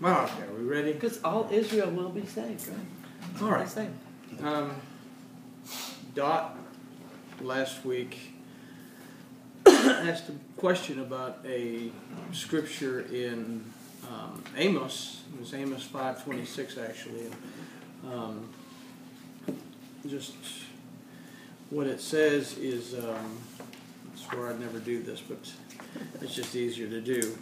Well, okay, are we ready? Because all Israel will be saved, right? All right. Dot last week asked a question about a scripture in Amos. It was Amos 5:26 actually. Just what it says is, I swear I'd never do this, but it's just easier to do.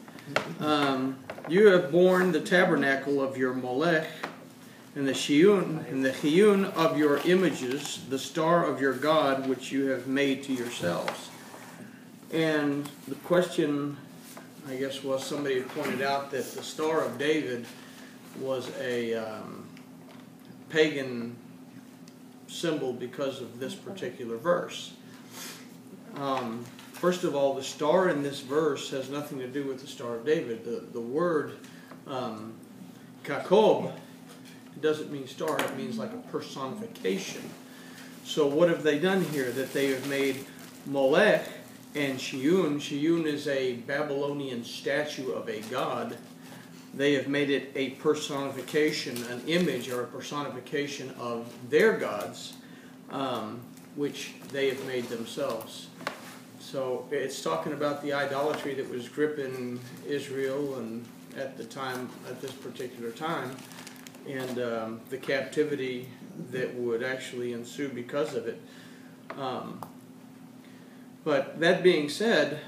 You have borne the tabernacle of your Molech, and the chiyun of your images, the star of your God, which you have made to yourselves. And the question, I guess, was somebody had pointed out that the Star of David was a pagan symbol because of this particular verse. First of all, the star in this verse has nothing to do with the Star of David. The word kakob doesn't mean star, it means like a personification. So what have they done here? That they have made Molech and chiyun. Chiyun is a Babylonian statue of a god. They have made it a personification, an image or a personification of their gods, which they have made themselves. So it's talking about the idolatry that was gripping Israel and at this particular time, and the captivity that would actually ensue because of it. But that being said,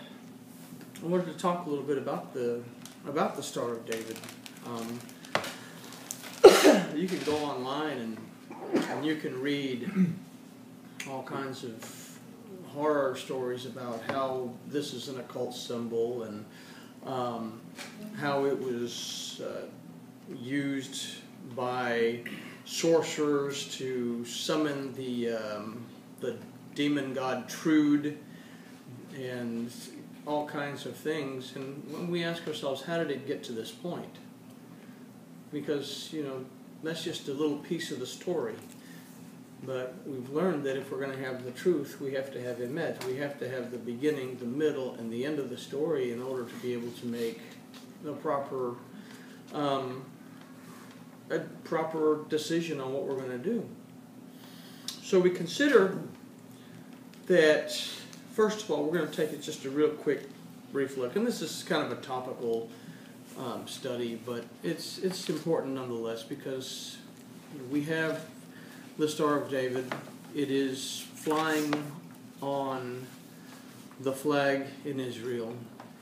I wanted to talk a little bit about the Star of David. You can go online and you can read all kinds of horror stories about how this is an occult symbol and how it was used by sorcerers to summon the demon god Trude and all kinds of things. And when we ask ourselves, how did it get to this point? Because, that's just a little piece of the story. But we've learned that if we're going to have the truth, we have to have emet. We have to have the beginning, the middle, and the end of the story in order to be able to make a proper decision on what we're going to do. So we consider that, first of all, we're going to take just a real quick, brief look. And this is kind of a topical study, but it's important nonetheless because we have the Star of David. It is flying on the flag in Israel,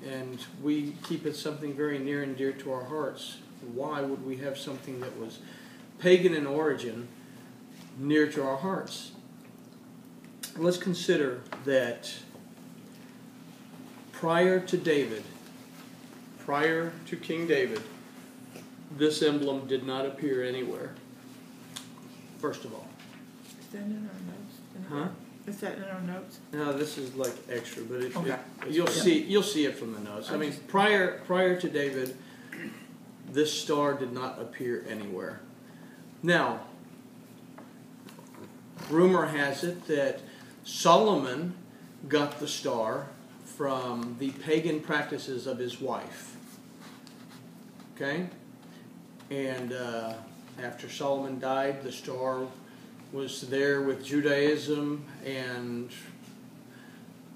and we keep it something very near and dear to our hearts. Why would we have something that was pagan in origin near to our hearts? Let's consider that prior to King David, this emblem did not appear anywhere. First of all. Is that in our notes? Huh? Is that in our notes? No, this is like extra, but Okay. you'll see it from the notes. I mean, prior to David, this star did not appear anywhere. Now, rumor has it that Solomon got the star from the pagan practices of his wife. Okay? And after Solomon died, the star was there with Judaism, and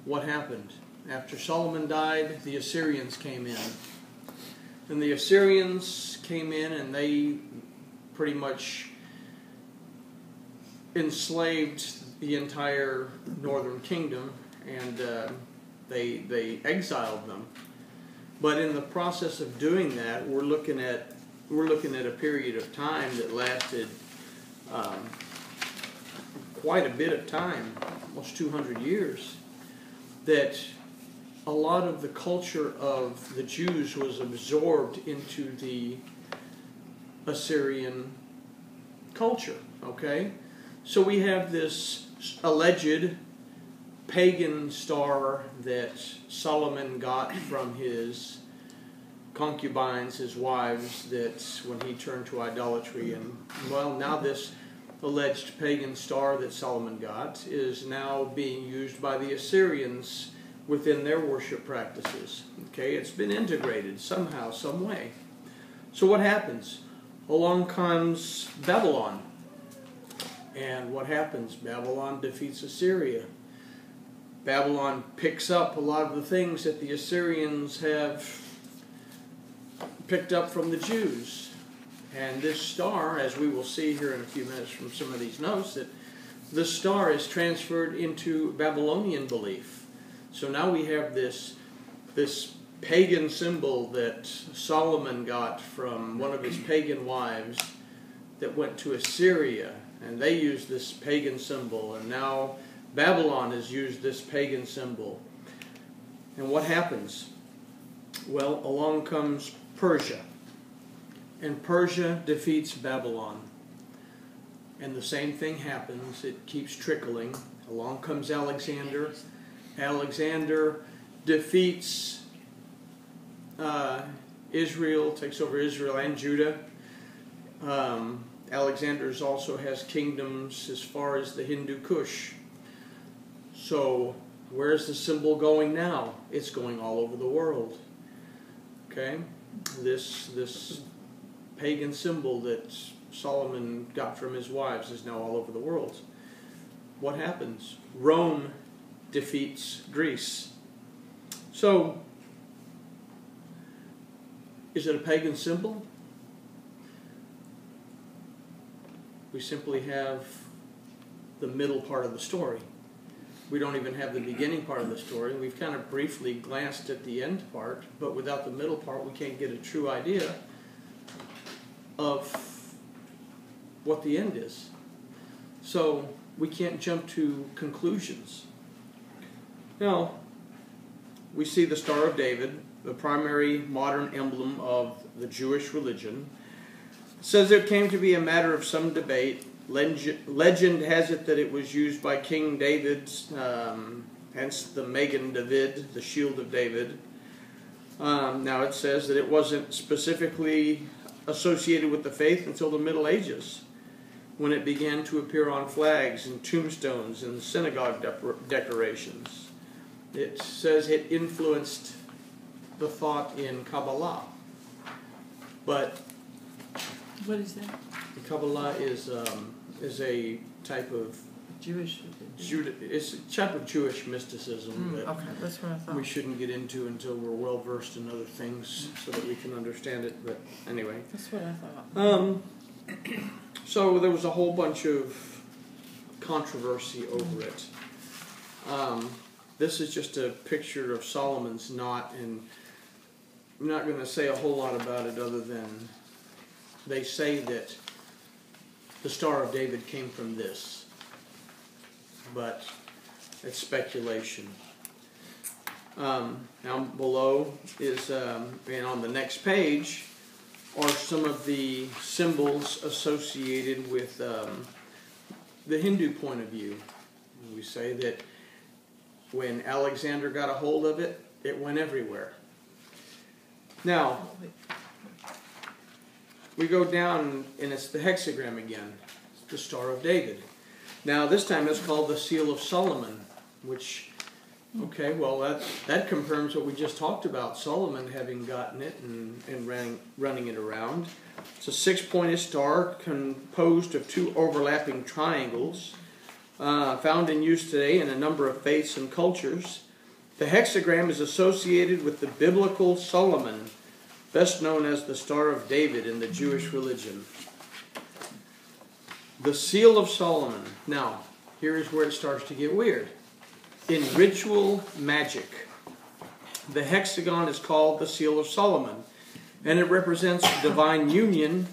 what happened? After Solomon died, the Assyrians came in. And the Assyrians came in and they pretty much enslaved the entire northern kingdom, and they exiled them. But in the process of doing that, we're looking at a period of time that lasted quite a bit of time, almost 200 years, that a lot of the culture of the Jews was absorbed into the Assyrian culture, okay? So we have this alleged pagan star that Solomon got from his concubines, his wives, that when he turned to idolatry, and well, now this alleged pagan star that Solomon got is now being used by the Assyrians within their worship practices. Okay, it's been integrated somehow, some way. So what happens? Along comes Babylon. And what happens? Babylon defeats Assyria. Babylon picks up a lot of the things that the Assyrians have picked up from the Jews. And this star, as we will see here in a few minutes from some of these notes, that this star is transferred into Babylonian belief. So now we have this pagan symbol that Solomon got from one of his pagan wives that went to Assyria. And they used this pagan symbol. And now Babylon has used this pagan symbol. And what happens? Well, along comes Persia. And Persia defeats Babylon. And the same thing happens. It keeps trickling. Along comes Alexander. Alexander defeats Israel, takes over Israel and Judah. Alexander also has kingdoms as far as the Hindu Kush. So where's the symbol going now? It's going all over the world. Okay? This pagan symbol that Solomon got from his wives is now all over the world. What happens? Rome defeats Greece. So, is it a pagan symbol? We simply have the middle part of the story. We don't even have the beginning part of the story. We've kind of briefly glanced at the end part, but without the middle part, we can't get a true idea of what the end is. So we can't jump to conclusions. Now, we see the Star of David, the primary modern emblem of the Jewish religion. It says it came to be a matter of some debate. Legend has it that it was used by King David, hence the Magen David, the shield of David. Now it says that it wasn't specifically associated with the faith until the Middle Ages, when it began to appear on flags and tombstones and synagogue decorations. It says it influenced the thought in Kabbalah. But What is that? the Kabbalah is a type of Jewish. it's a type of Jewish mysticism that Okay, that's what I thought. we shouldn't get into until we're well versed in other things so that we can understand it. But anyway, That's what I thought. so there was a whole bunch of controversy over it. This is just a picture of Solomon's knot, and I'm not going to say a whole lot about it other than they say that the Star of David came from this, but it's speculation. Now below is, and on the next page, are some of the symbols associated with the Hindu point of view. We say that when Alexander got a hold of it, it went everywhere. Now, we go down, and it's the hexagram again, the Star of David. Now, this time it's called the Seal of Solomon, which, okay, well, that confirms what we just talked about, Solomon having gotten it and running it around. It's a six-pointed star composed of two overlapping triangles, found in use today in a number of faiths and cultures. The hexagram is associated with the biblical Solomon, best known as the Star of David in the Jewish religion. The Seal of Solomon. Now, here is where it starts to get weird. In ritual magic, the hexagon is called the Seal of Solomon, and it represents divine union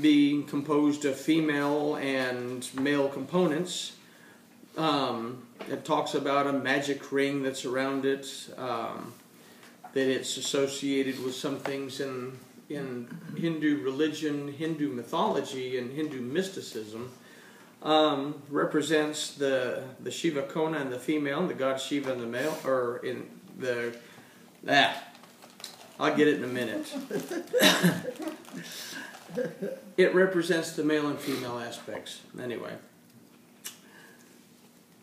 being composed of female and male components. It talks about a magic ring that's around it, that it's associated with some things in Hindu religion, Hindu mythology, and Hindu mysticism. Represents the Shiva Kona and the female, and the god Shiva and the male, or in the... I'll get it in a minute. It represents the male and female aspects. Anyway.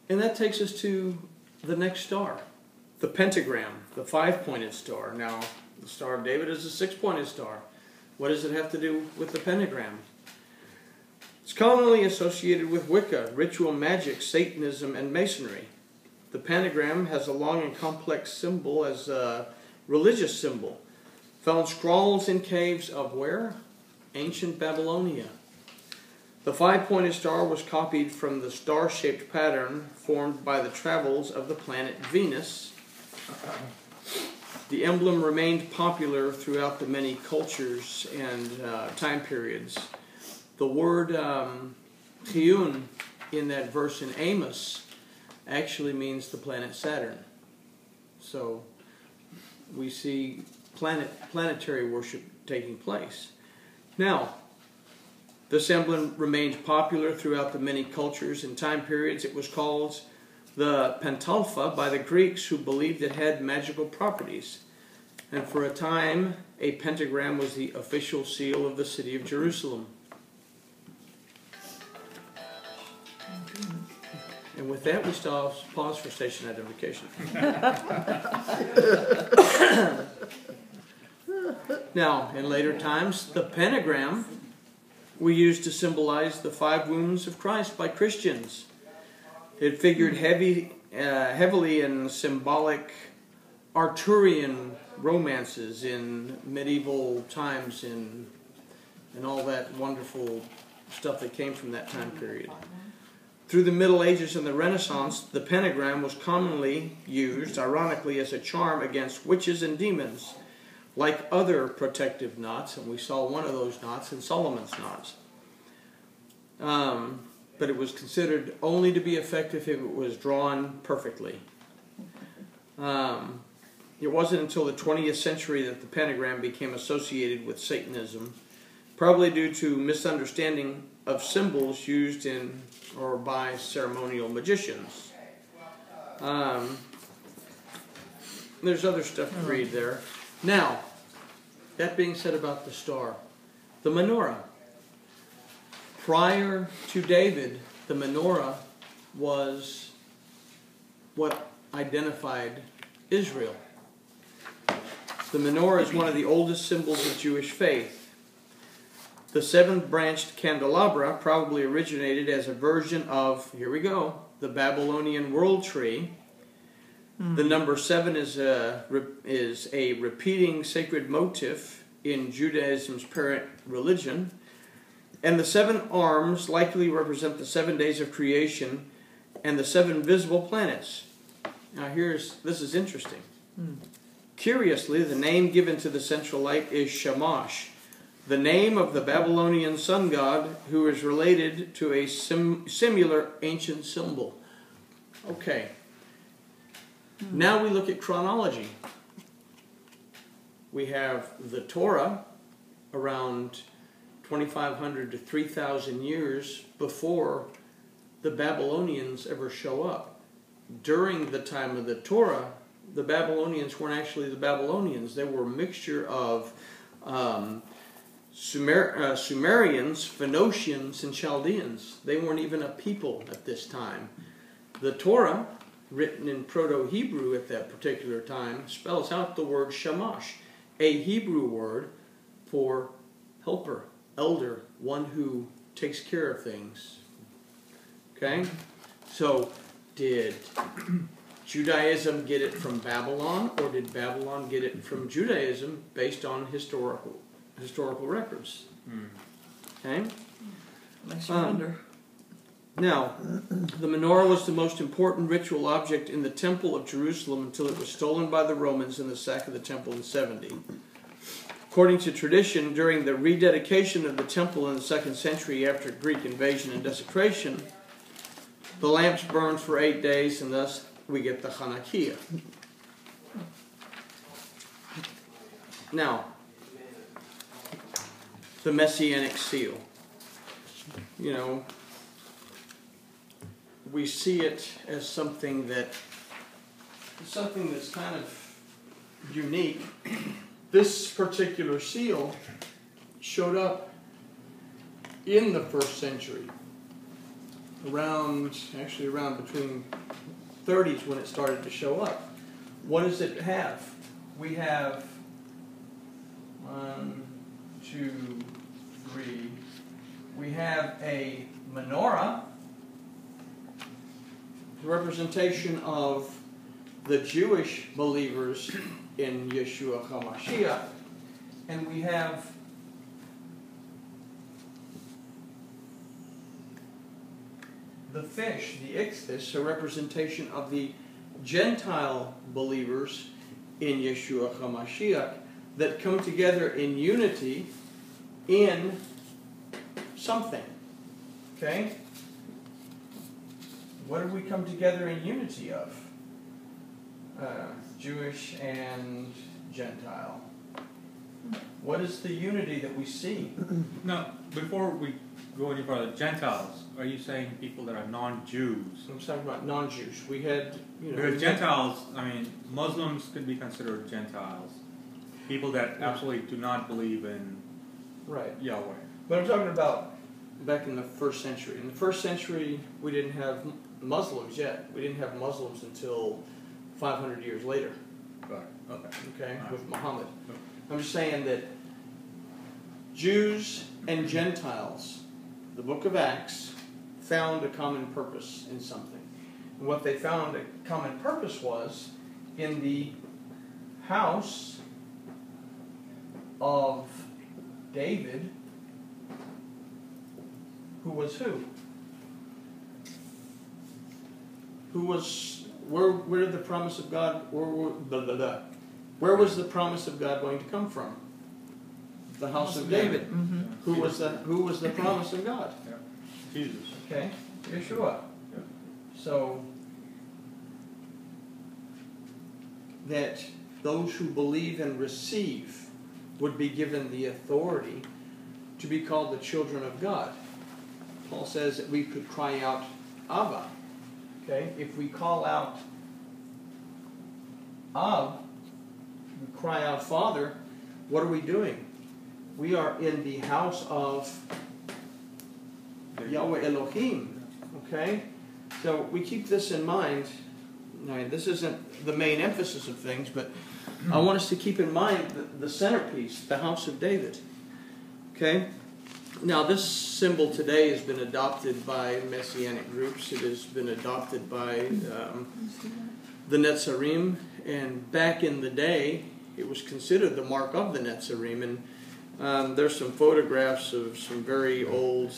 And that takes us to the next star. The pentagram, the five-pointed star. Now, the Star of David is a six-pointed star. What does it have to do with the pentagram? It's commonly associated with Wicca, ritual magic, Satanism, and Masonry. The pentagram has a long and complex symbol as a religious symbol, found scrolls in caves of where? Ancient Babylonia. The five-pointed star was copied from the star-shaped pattern formed by the travels of the planet Venus. The emblem remained popular throughout the many cultures and time periods. The word Chiyun in that verse in Amos actually means the planet Saturn. So we see planetary worship taking place. Now, this emblem remained popular throughout the many cultures and time periods. It was called the Pentalpha by the Greeks, who believed it had magical properties. And for a time, a pentagram was the official seal of the city of Jerusalem. And with that, we still pause for station identification. Now, in later times, the pentagram we used to symbolize the five wounds of Christ by Christians. It figured heavily in symbolic Arthurian romances in medieval times and all that wonderful stuff that came from that time period. Through the Middle Ages and the Renaissance, the pentagram was commonly used, ironically, as a charm against witches and demons, like other protective knots, and we saw one of those knots in Solomon's knots. But it was considered only to be effective if it was drawn perfectly. It wasn't until the 20th century that the pentagram became associated with Satanism, probably due to misunderstanding of symbols used in or by ceremonial magicians. There's other stuff to read there. Now, that being said about the star, the menorah. Prior to David, the menorah was what identified Israel. The menorah is one of the oldest symbols of Jewish faith. The seven-branched candelabra probably originated as a version of, here we go, the Babylonian world tree. The number 7 is a repeating sacred motif in Judaism's parent religion. And the 7 arms likely represent the 7 days of creation and the 7 visible planets. Now this is interesting. Curiously, the name given to the central light is Shamash, the name of the Babylonian sun god who is related to a similar ancient symbol. Okay. Now we look at chronology. We have the Torah around 2,500 to 3,000 years before the Babylonians ever show up. During the time of the Torah, the Babylonians weren't actually the Babylonians. They were a mixture of Sumerians, Phoenicians, and Chaldeans. They weren't even a people at this time. The Torah, written in Proto-Hebrew at that particular time, spells out the word Shamash, a Hebrew word for helper, elder, one who takes care of things. Okay? So, did Judaism get it from Babylon, or did Babylon get it from Judaism based on historical records? Okay? Makes you wonder. Now, the menorah was the most important ritual object in the Temple of Jerusalem until it was stolen by the Romans in the sack of the temple in 70. According to tradition, during the rededication of the temple in the 2nd century after Greek invasion and desecration, the lamps burned for 8 days, and thus we get the Hanukkah. Now, the Messianic seal. You know, we see it as something that's kind of unique. This particular seal showed up in the 1st century, around between 30s when it started to show up. What does it have? We have 1, 2, 2, 3, we have a menorah, the representation of the Jewish believers in Yeshua HaMashiach, and we have the fish, the ichthys, a representation of the Gentile believers in Yeshua HaMashiach that come together in unity in something. Okay? What do we come together in unity of? Jewish and Gentile. What is the unity that we see? No, before we go any further, Gentiles, are you saying people that are non-Jews? I'm talking about non-Jews. We had, Because Gentiles, I mean, Muslims could be considered Gentiles. People that absolutely do not believe in Yahweh. But I'm talking about back in the first century. In the first century, we didn't have Muslims yet. We didn't have Muslims until 500 years later. Right. Okay. With Muhammad. I'm just saying that Jews and Gentiles, the book of Acts, found a common purpose in something. And what they found a common purpose was in the house of David, who was who? Where did the promise of God, where was the promise of God going to come from? The house of David. Mm-hmm. Who was the promise of God? Yeah. Jesus. Okay, Yeshua. Yeah. So that those who believe and receive would be given the authority to be called the children of God. Paul says that we could cry out, Abba. Okay, if we call out Ab, we cry out Father, what are we doing? We are in the house of Yahweh Elohim. Okay? So we keep this in mind. Now, this isn't the main emphasis of things, but I want us to keep in mind the centerpiece, the house of David. Okay? Now, this symbol today has been adopted by Messianic groups. It has been adopted by the Netzarim, and back in the day, it was considered the mark of the Netzarim. And there's some photographs of some very old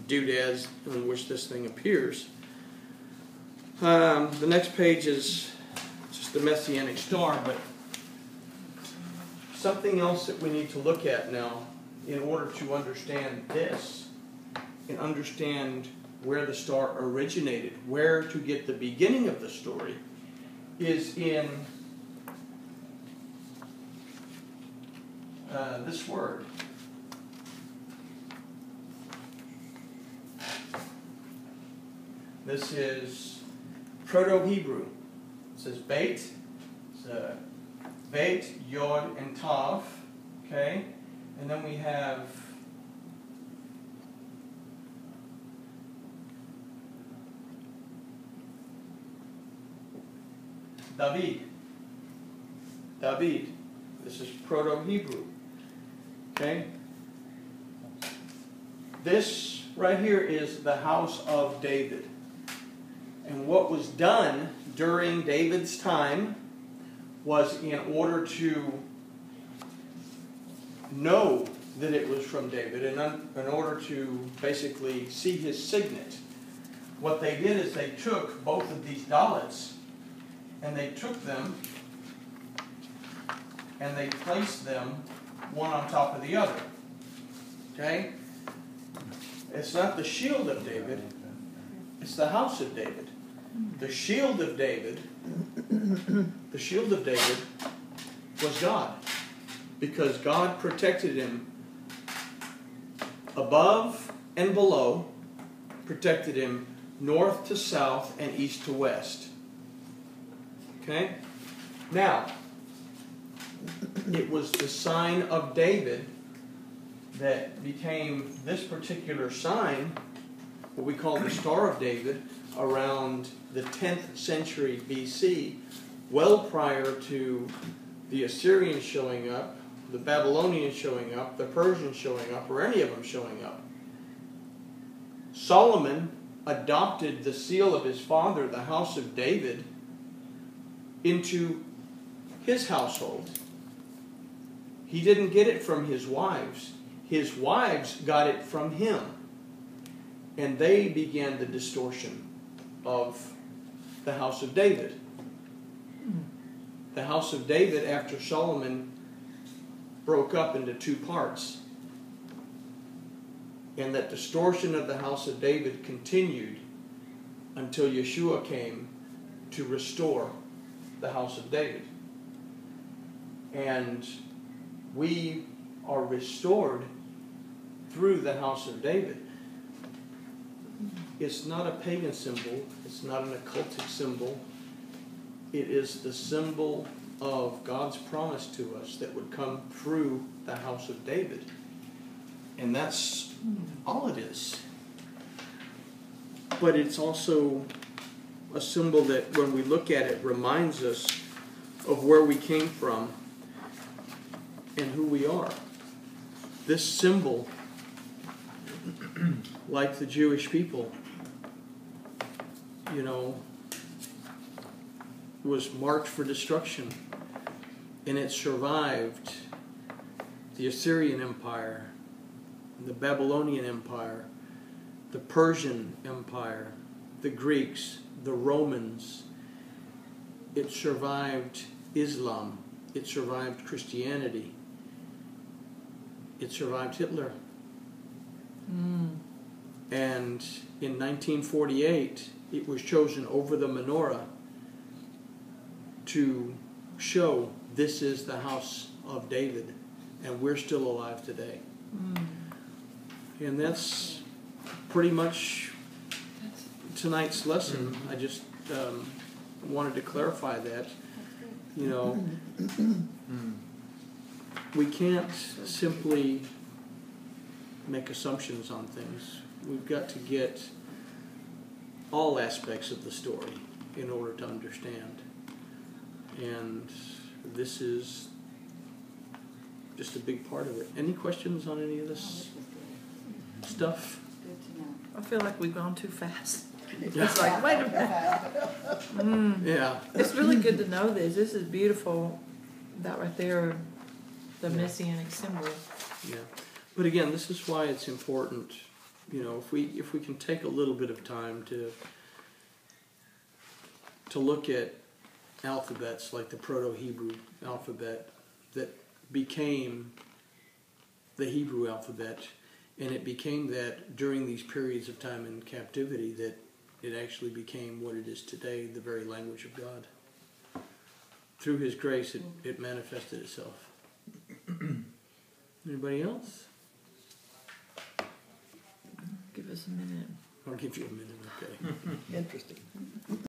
doodads in which this thing appears. The next page is just the Messianic star, but something else that we need to look at now in order to understand this and understand where the star originated, where to get the beginning of the story, is in this word. This is Proto-Hebrew. It says Beit. It's Beit, Yod, and Tav. Okay? And then we have David. David. This is Proto-Hebrew. Okay? This right here is the house of David. And what was done during David's time was in order to know that it was from David, and in order to basically see his signet, what they did is they took both of these dallets and they took them and they placed them one on top of the other. Okay? It's not the shield of David, it's the house of David. The shield of David, was God, because God protected him above and below, protected him north to south and east to west. Okay? Now, it was the sign of David that became this particular sign, what we call the Star of David, around the 10th century BC, well prior to the Assyrians showing up, the Babylonians showing up, the Persians showing up, or any of them showing up. Solomon adopted the seal of his father, the house of David, into his household. He didn't get it from his wives. His wives got it from him. And they began the distortion of the house of David. The house of David, after Solomon, broke up into two parts. And that distortion of the house of David continued until Yeshua came to restore the house of David. And we are restored through the house of David. It's not a pagan symbol. It's not an occultic symbol. It is the symbol of God's promise to us that would come through the house of David. And that's all it is. But it's also a symbol that when we look at it reminds us of where we came from and who we are. This symbol, like the Jewish people, was marked for destruction, and it survived the Assyrian Empire, the Babylonian Empire, the Persian Empire, the Greeks, the Romans. It survived Islam. It survived Christianity. It survived Hitler. And in 1948, it was chosen over the menorah to show this is the house of David, and we're still alive today. And that's pretty much tonight's lesson. I just wanted to clarify that. We can't simply make assumptions on things. We've got to get all aspects of the story in order to understand. And this is just a big part of it. Any questions on any of this stuff? Good to know. I feel like we've gone too fast. It's like, wait a minute. Yeah. It's really good to know this. This is beautiful. That right there, the Messianic symbol. Yeah. But again, this is why it's important, if we can take a little bit of time to look at alphabets like the Proto-Hebrew alphabet that became the Hebrew alphabet, and it became that during these periods of time in captivity that it actually became what it is today, the very language of God. Through His grace, it manifested itself. Anybody else? Give us a minute. I'll give you a minute, okay. Interesting.